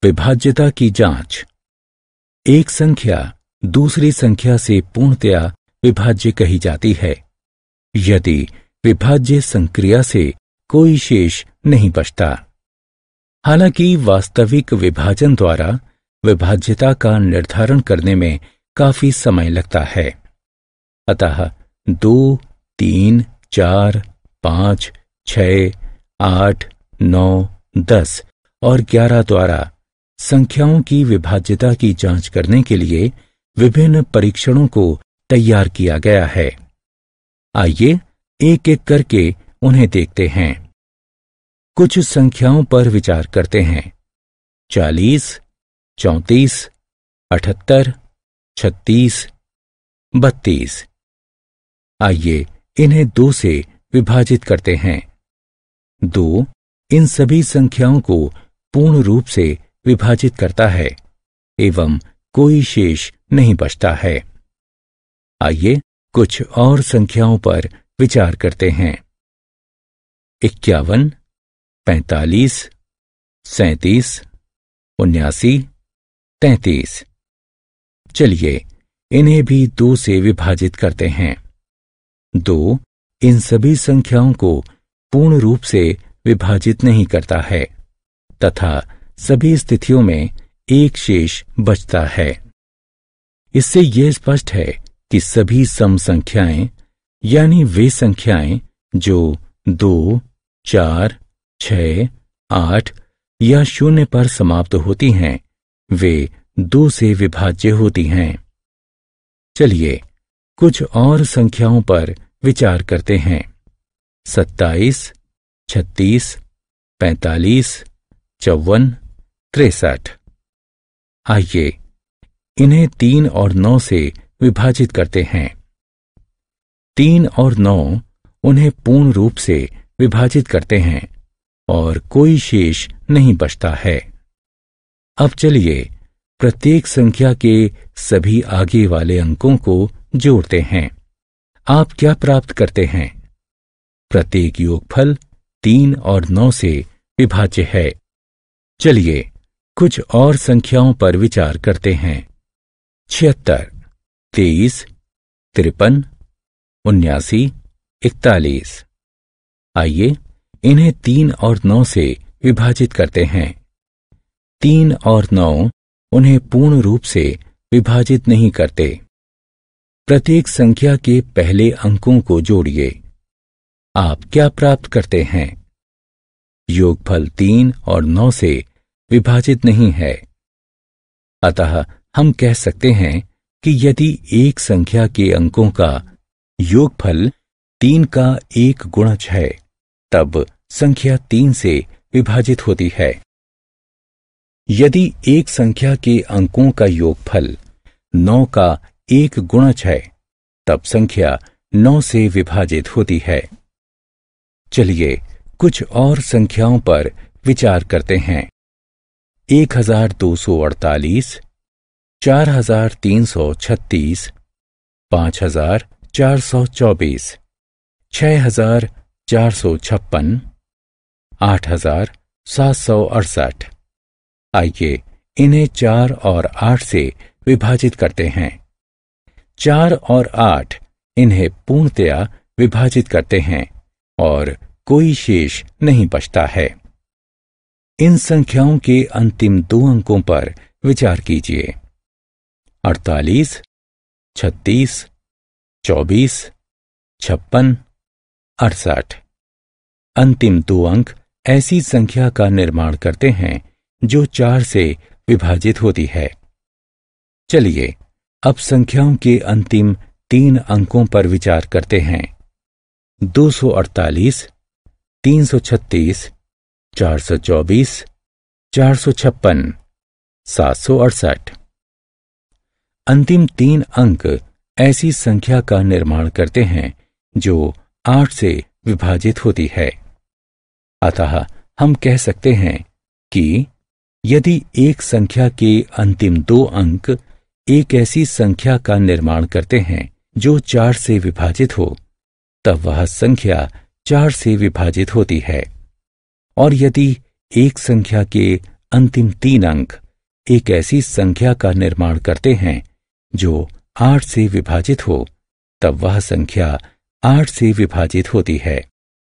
विभाज्यता की जांच। एक संख्या दूसरी संख्या से पूर्णतया विभाज्य कही जाती है यदि विभाज्य संक्रिया से कोई शेष नहीं बचता। हालांकि वास्तविक विभाजन द्वारा विभाज्यता का निर्धारण करने में काफी समय लगता है, अतः 2, 3, 4, 5, 6, 8, 9, 10 और 11 द्वारा संख्याओं की विभाज्यता की जांच करने के लिए विभिन्न परीक्षणों को तैयार किया गया है। आइए एक एक करके उन्हें देखते हैं। कुछ संख्याओं पर विचार करते हैं। 40, 34, 78, 36, 32। आइए इन्हें 2 से विभाजित करते हैं। 2 इन सभी संख्याओं को पूर्ण रूप से विभाजित करता है एवं कोई शेष नहीं बचता है। आइए कुछ और संख्याओं पर विचार करते हैं। 51, 45, 37, 79, 33। चलिए इन्हें भी 2 से विभाजित करते हैं। 2 इन सभी संख्याओं को पूर्ण रूप से विभाजित नहीं करता है तथा सभी स्थितियों में एक शेष बचता है। इससे यह स्पष्ट है कि सभी सम संख्याएं यानी वे संख्याएं जो 2, 4, 6, 8 या 0 पर समाप्त होती हैं वे 2 से विभाज्य होती हैं। चलिए कुछ और संख्याओं पर विचार करते हैं। 27, 36, 45, 54, 63। आइए इन्हें 3 और 9 से विभाजित करते हैं। 3 और 9 उन्हें पूर्ण रूप से विभाजित करते हैं और कोई शेष नहीं बचता है। अब चलिए प्रत्येक संख्या के सभी आगे वाले अंकों को जोड़ते हैं। आप क्या प्राप्त करते हैं? प्रत्येक योगफल 3 और 9 से विभाज्य है। चलिए कुछ और संख्याओं पर विचार करते हैं। 76, 23, 53, 79, 41। आइए इन्हें 3 और 9 से विभाजित करते हैं। 3 और 9 उन्हें पूर्ण रूप से विभाजित नहीं करते। प्रत्येक संख्या के पहले अंकों को जोड़िए। आप क्या प्राप्त करते हैं? योगफल 3 और 9 से विभाजित नहीं है। अतः हम कह सकते हैं कि यदि एक संख्या के अंकों का योगफल 3 का एक गुणज है तब संख्या 3 से विभाजित होती है। यदि एक संख्या के अंकों का योगफल 9 का एक गुणज है तब संख्या 9 से विभाजित होती है। चलिए कुछ और संख्याओं पर विचार करते हैं। 1248, 4336, 5424, 6456, 8768। आइए इन्हें 4 और 8 से विभाजित करते हैं। 4 और 8 इन्हें पूर्णतया विभाजित करते हैं और कोई शेष नहीं बचता है। इन संख्याओं के अंतिम 2 अंकों पर विचार कीजिए। 48, 36, 24, 56, 68। अंतिम 2 अंक ऐसी संख्या का निर्माण करते हैं जो 4 से विभाजित होती है। चलिए अब संख्याओं के अंतिम 3 अंकों पर विचार करते हैं। 248, 336, 424, 456, 768। अंतिम 3 अंक ऐसी संख्या का निर्माण करते हैं जो 8 से विभाजित होती है। अतः हम कह सकते हैं कि यदि एक संख्या के अंतिम 2 अंक एक ऐसी संख्या का निर्माण करते हैं जो 4 से विभाजित हो तब वह संख्या 4 से विभाजित होती है। और यदि एक संख्या के अंतिम 3 अंक एक ऐसी संख्या का निर्माण करते हैं जो 8 से विभाजित हो, तब वह संख्या 8 से विभाजित होती है।